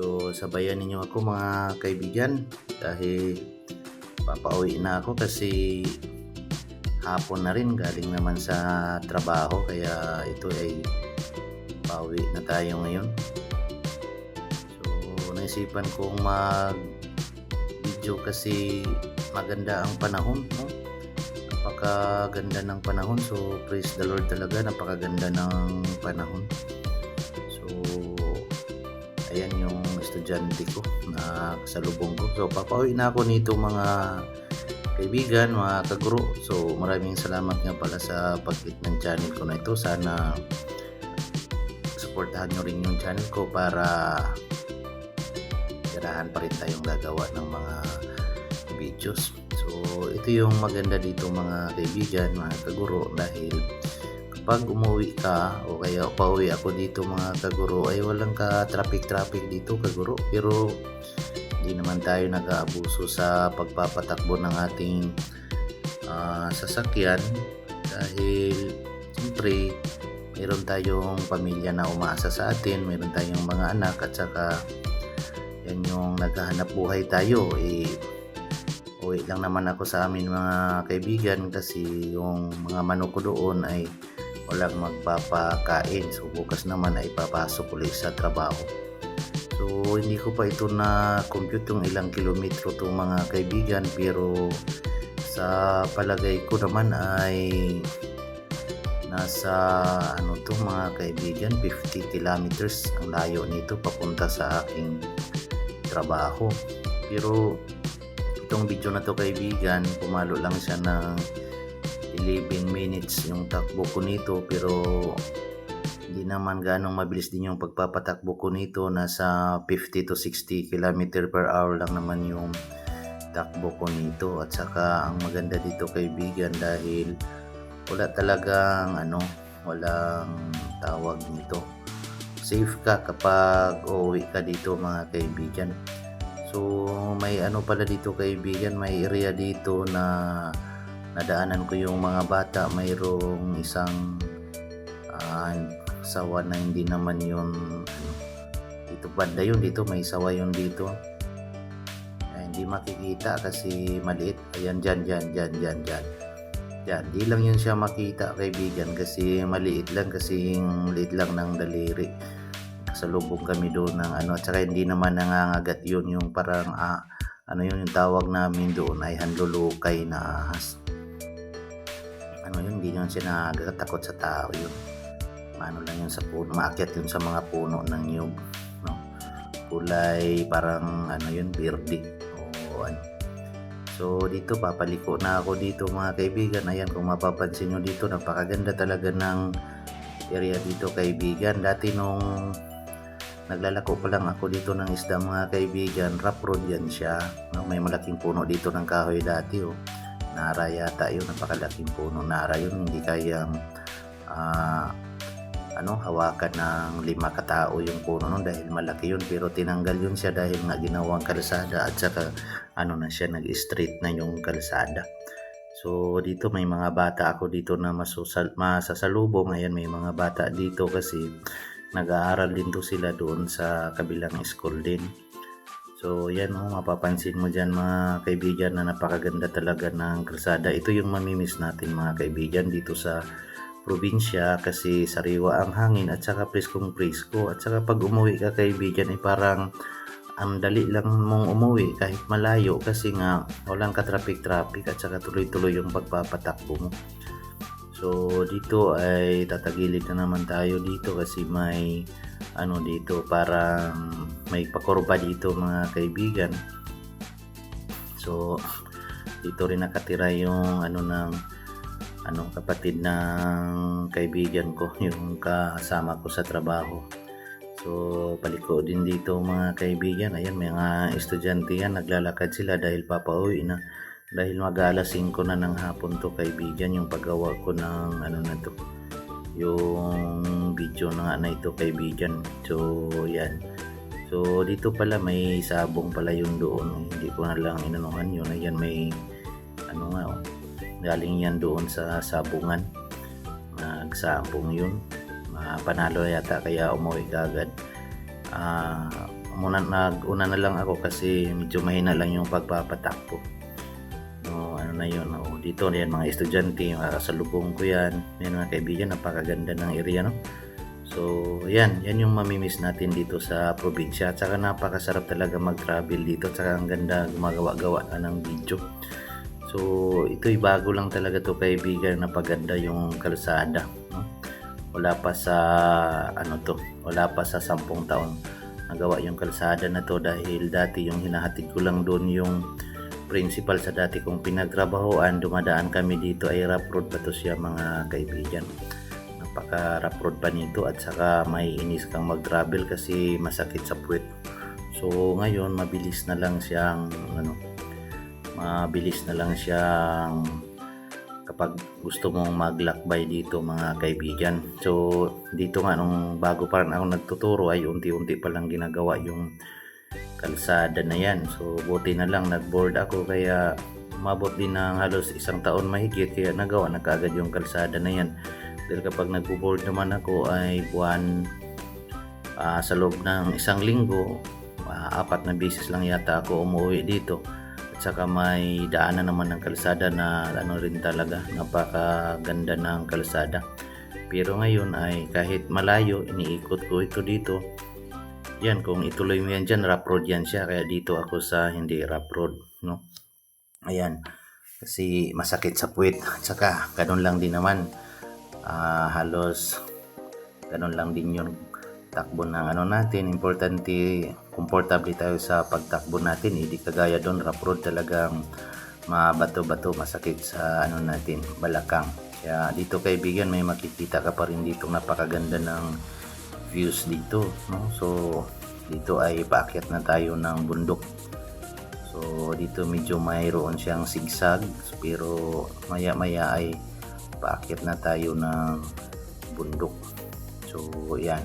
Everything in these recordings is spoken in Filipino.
So, sabayan ninyo ako mga kaibigan dahil papauwi na ako kasi hapon na rin galing naman sa trabaho kaya ito ay pauwi na tayo ngayon. So, naisipan kong mag-video kasi maganda ang panahon, no? Napakaganda ng panahon. So, praise the Lord talaga, napakaganda ng panahon. So, ayan yung estudyante ko na kasalubong ko. So, papauwi na ako nito mga kaibigan, mga kaguro. So, maraming salamat nga pala sa pag-hit ng channel ko na ito. Sana supportahan nyo rin yung channel ko para ganahan pa rin tayong gagawa ng mga videos. So, ito yung maganda dito mga kaibigan, mga kaguro, dahil kapag umuwi ka o kaya pauwi ako dito mga kaguro ay walang ka traffic dito kaguro, pero hindi naman tayo nag-aabuso sa pagpapatakbo ng ating sasakyan dahil siyempre meron tayong pamilya na umaasa sa atin, meron tayong mga anak at saka yan yung naghahanap buhay tayo. Uwi lang naman ako sa amin mga kaibigan kasi yung mga manok ko doon ay walang magpapakain. So bukas naman ay papasok ulit sa trabaho. So hindi ko pa ito na compute yung ilang kilometro to mga kaibigan, pero sa palagay ko naman ay nasa to mga kaibigan 50 kilometers ang layo nito papunta sa aking trabaho. Pero itong video na to kaibigan, pumalo lang siya ng 11 minutes yung takbo ko nito, pero hindi naman ganong mabilis din yung pagpapatakbo ko nito. Nasa 50 to 60 km per hour lang naman yung takbo ko nito. At saka ang maganda dito kaibigan dahil wala talagang walang tawag nito, safe ka kapag uuwi ka dito mga kaibigan. So may pala dito kaibigan, may area dito na nadaanan ko yung mga bata. Mayroong isang sawa na hindi naman yun dito banda yun, dito may sawa yun dito. Hindi makikita kasi maliit. Ayan, dyan, di lang yun siya makita kaibigan kasi maliit lang, kasi liit lang ng daliri. Kasalubong kami doon ng at saka hindi naman nangangagat yun, yung parang yun yung tawag namin doon ay hanlulukay na ahas. Yun, hindi yun siya nagtatakot sa tao yun. Lang yun sa puno, maakyat yun sa mga puno ng niyog, no? Kulay parang yun, birdi o So dito papaliko na ako dito mga kaibigan. Ayan, kung mapapansin nyo dito, napakaganda talaga ng area dito kaibigan. Dati nung naglalako pa lang ako dito ng isda mga kaibigan, rough road yan siya, no? May malaking puno dito ng kahoy dati, Nara yata yun, napakalaking puno. Nara yun, hindi kayang hawakan ng 5 katao yung puno nun dahil malaki yun, pero tinanggal yun siya dahil nga ginawang kalsada at saka na siya, nag-street na yung kalsada. So dito may mga bata ako dito na masasalubong. Ayan, may mga bata dito kasi nag-aaral din to sila doon sa kabilang school din. So yan, mapapansin mo dyan mga kaibigan na napakaganda talaga ng kalsada. Ito yung mamimiss natin mga kaibigan dito sa probinsya kasi sariwa ang hangin at saka preskong presko. At saka pag umuwi ka kaibigan ay parang ang dali lang mong umuwi kahit malayo kasi nga walang ka traffic at saka tuloy-tuloy yung pagpapatakbo mo. So dito ay tatagilid na naman tayo dito kasi may dito parang may pakurba dito mga kaibigan. So dito rin nakatira yung ng kapatid ng kaibigan ko, yung kasama ko sa trabaho. So paliko din dito mga kaibigan. Ayan, mga estudyante yan, naglalakad sila dahil papauwi na, dahil mag-alas 5 na ng hapon to kaibigan yung paggawa ko ng yung video na ito kaibigan. So yan, so dito pala may sabong pala yun doon, hindi ko na lang inanuhan yun. Ayan, may galing yan doon sa sabungan, nagsabong yun, panalo yata kaya umuwi ka agad. nag-una na lang ako kasi medyo mahina lang yung pagpapatakbo. No, ano na yun, no? Dito yan mga estudyante, kasalubong ko yan. Yan mga kaibigan, napakaganda ng area, no? So, yan yung mamimiss natin dito sa probinsya. At saka napakasarap talaga mag-travel dito. At saka ang ganda gumagawa-gawa na ng video. So, ito'y bago lang talaga to kaibigan, napaganda yung kalsada, no? Wala pa sa 10 taon nagawa yung kalsada na to, dahil dati yung hinahatid ko lang doon yung principal sa dati kong pinagtrabahoan. Dumadaan kami dito ay rough road pa to siya mga kaibigan. Napaka rough road pa nito, at saka may inis kang mag-travel kasi masakit sa puwet. So ngayon mabilis na lang siyang kapag gusto mong maglakbay dito mga kaibigan. So dito nga nung bago pa rin ako nagtuturo ay unti-unti pa lang ginagawa yung kalsada na yan. So buti na lang nag-board ako, kaya umabot din ng halos 1 taon mahigit, kaya nagawa na kaagad yung kalsada na yan. Dahil kapag nag-board naman ako ay buwan, sa loob ng 1 linggo, 4 na beses lang yata ako umuwi dito. Saka may daanan naman ng kalsada na rin talaga, napakaganda ng kalsada. Pero ngayon ay kahit malayo, iniikot ko ito dito. Yan, kung ituloy mo yan dyan, rough road yan siya. Kaya dito ako sa hindi rough road, no? Ayan, kasi masakit sa puwet. Saka ganun lang din naman, halos ganun lang din yung takbo ng natin. Importante, komportable tayo sa pagtakbo natin, hindi kagaya doon rough road, talagang mabato-bato, masakit sa natin, balakang. Kaya dito kaibigan, may makikita ka pa rin dito napakaganda ng views dito, no? So dito ay paakyat na tayo ng bundok. So dito medyo mayroon siyang sigsag, pero maya-maya ay paakyat na tayo ng bundok. So yan.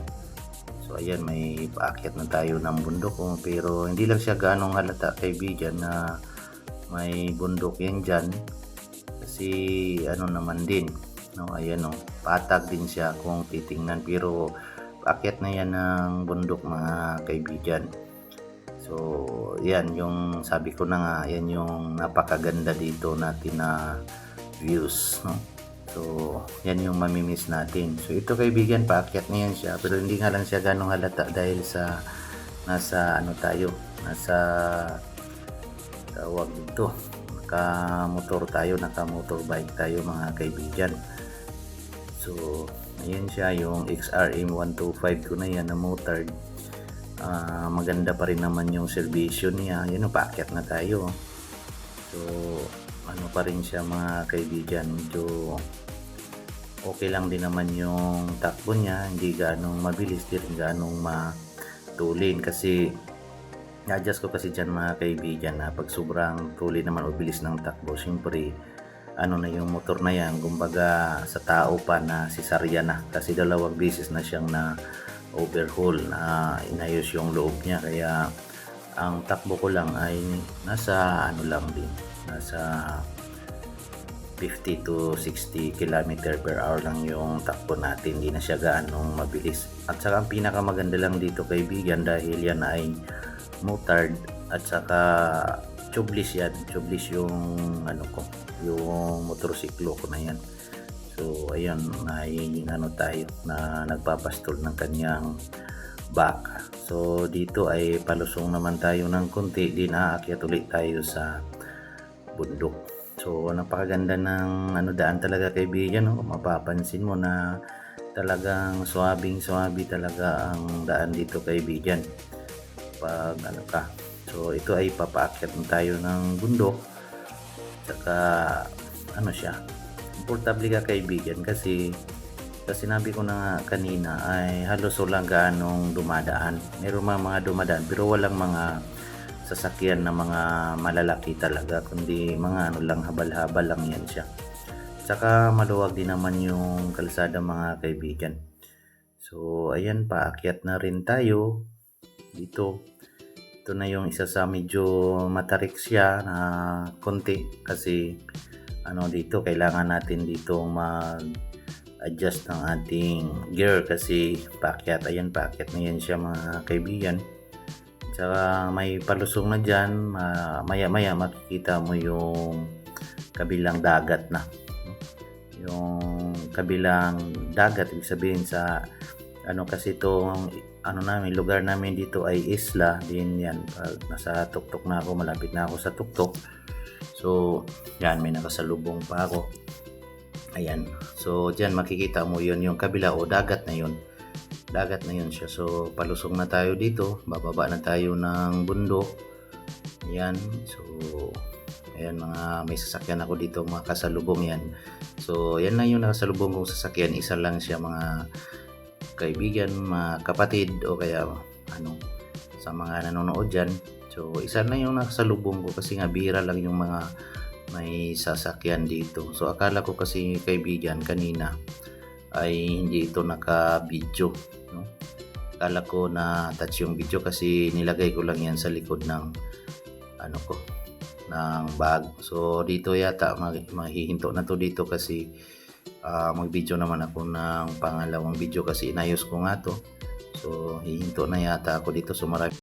So ayan, may paakyat na tayo ng bundok, pero hindi lang siya ganong halata kaibigan na may bundok yan dyan, kasi naman din, no? Ayan, patag din siya kung titingnan, pero paakyat na yan ng bundok mga kaibigan. So yan yung sabi ko na nga, yan yung napakaganda dito natin na views, no? So, yan yung mamimiss natin. So, ito kaibigan, paakyat na yan siya. Pero hindi nga lang siya ganong halata dahil sa nasa tawag dito. Naka-motorbike tayo mga kaibigan. So, ayan siya, yung XRM 125 ko na yan na motor. Maganda pa rin naman yung servisyo niya. Yan, paakyat na tayo. So, pa rin siya mga kaibigan, medyo okay lang din naman yung takbo niya, hindi ganong mabilis, di rin ganong matulin, kasi na-adjust ko kasi dyan mga kaibigan na pag sobrang tulin naman o bilis ng takbo, siyempre na yung motor na yan, kumbaga sa tao pa na sisarya na, kasi 2 beses na siyang na overhaul, na inayos yung loob niya, kaya ang takbo ko lang ay nasa lang din, nasa 50 to 60 km per hour lang yung takbo natin, hindi na siya gaanong mabilis. At saka ang pinakamaganda lang dito kaibigan, dahil yan ay motard at saka tubeless yan, tubeless yung yung motorsiklo ko na yan. So ayan, tayo na nagpapastol ng kanyang back. So dito ay palusong naman tayo ng konti, di aakyat ulit tayo sa bundok. So napakaganda ng daan talaga kaibigan, no? Mapapansin mo na talagang swabing-swabe talaga ang daan dito kaibigan pag ka. So ito ay papaakyat tayo ng bundok, saka siya, komportable ka kaibigan, kasi sinabi ko na nga kanina ay halos walang gaanong dumadaan. Meron mga dumadaan pero walang mga sasakyan na mga malalaki talaga, kundi mga lang, habal-habal lang yan siya. Saka maluwag din naman yung kalsada mga kaibigan. So ayan, paakyat na rin tayo dito. Ito na yung isa sa medyo matarik siya na konti, kasi dito kailangan natin dito mag-adjust ng ating gear, kasi paakyat. Ayan, paakyat na yan siya mga kaibigan. Tsaka may palusong na dyan, maya-maya makikita mo yung kabilang dagat na. Yung kabilang dagat, ibig sabihin sa kasi itong namin, lugar namin dito ay isla din yan. Pag nasa tuktok na ako, malapit na ako sa tuktok. So, yan, may nakasalubong pa ako. Ayan. So, dyan makikita mo yun, yung kabila o dagat na yun. Dagat na yun siya. So, palusong na tayo dito. Bababa na tayo ng bundok. Ayan. So, ayan, may sasakyan ako dito, mga kasalubong yan. So, yan lang yung nakasalubong kong sasakyan. Isa lang siya, mga kaibigan, mga kapatid, o kaya sa mga nanonood dyan. So, isa lang yung nakasalubong ko kasi nga bihira lang yung mga may sasakyan dito. So, akala ko kasi kaibigan kanina ay hindi ito naka-video. No? Akala ko na touch yung video kasi nilagay ko lang yan sa likod ng ng bag. So, dito yata mahihinto na to dito kasi mag-video naman ako ng pangalawang video kasi inayos ko nga to. So, hihinto na yata ako dito. So, marami